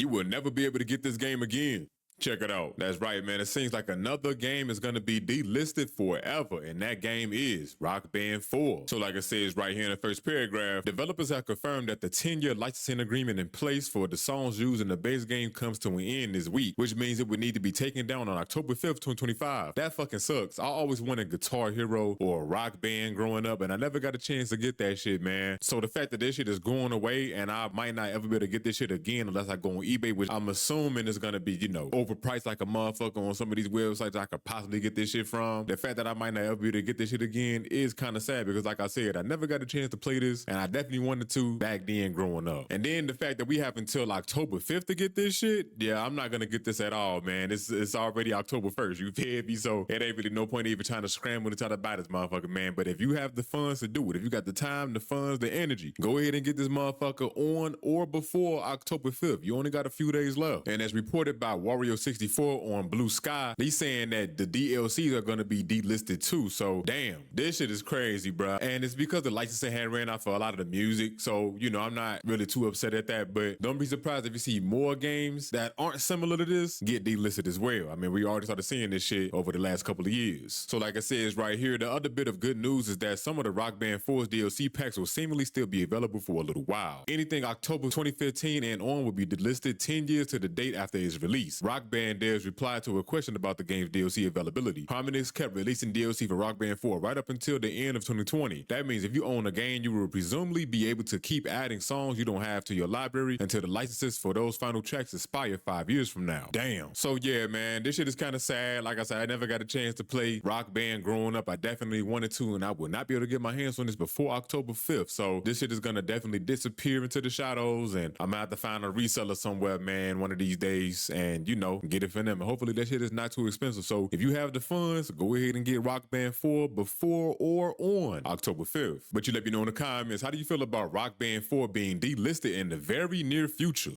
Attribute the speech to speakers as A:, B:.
A: You will never be able to get this game again. Check it out. That's right, man. It seems like another game is going to be delisted forever, and that game is Rock Band 4. So like it says right here in the first paragraph, developers have confirmed that the 10-year licensing agreement in place for the songs used in the base game comes to an end this week, which means it would need to be taken down on October 5th, 2025. That fucking sucks. I always wanted Guitar Hero or a Rock Band growing up, and I never got a chance to get that shit, man. So the fact that this shit is going away, and I might not ever be able to get this shit again unless I go on eBay, which I'm assuming is going to be, overpriced like a motherfucker on some of these websites I could possibly get this shit from. The fact that I might not ever be able to get this shit again is kind of sad because like I said, I never got a chance to play this and I definitely wanted to back then growing up. And then the fact that we have until October 5th to get this shit, yeah, I'm not gonna get this at all, man. It's already October 1st, you feel me? So it ain't really no point even trying to scramble to try to buy this motherfucker, man. But if you have the funds to do it, if you got the time, the funds, the energy, go ahead and get this motherfucker on or before October 5th. You only got a few days left. And as reported by Wario64 on Blue Sky, he's saying that the DLCs are gonna be delisted too. So damn, this shit is crazy, bro. And it's because the licensing had ran out for a lot of the music. So, I'm not really too upset at that, but don't be surprised if you see more games that aren't similar to this get delisted as well. I mean, we already started seeing this shit over the last couple of years. So like I said right here, the other bit of good news is that some of the Rock Band 4's DLC packs will seemingly still be available for a little while. Anything October 2015 and on will be delisted 10 years to the date after its release. Rock Band devs replied to a question about the game's DLC availability. Harmonix kept releasing DLC for Rock Band 4 right up until the end of 2020. That means if you own a game, you will presumably be able to keep adding songs you don't have to your library until the licenses for those final tracks expire 5 years from now. Damn. So yeah, man, this shit is kind of sad. Like I said, I never got a chance to play Rock Band growing up. I definitely wanted to, and I would not be able to get my hands on this before October 5th. So this shit is gonna definitely disappear into the shadows, and I'm gonna have to find a reseller somewhere, man, one of these days, and get it for them. And hopefully that shit is not too expensive. So if you have the funds, go ahead and get Rock Band 4 before or on October 5th. But you let me know in the comments, how do you feel about Rock Band 4 being delisted in the very near future?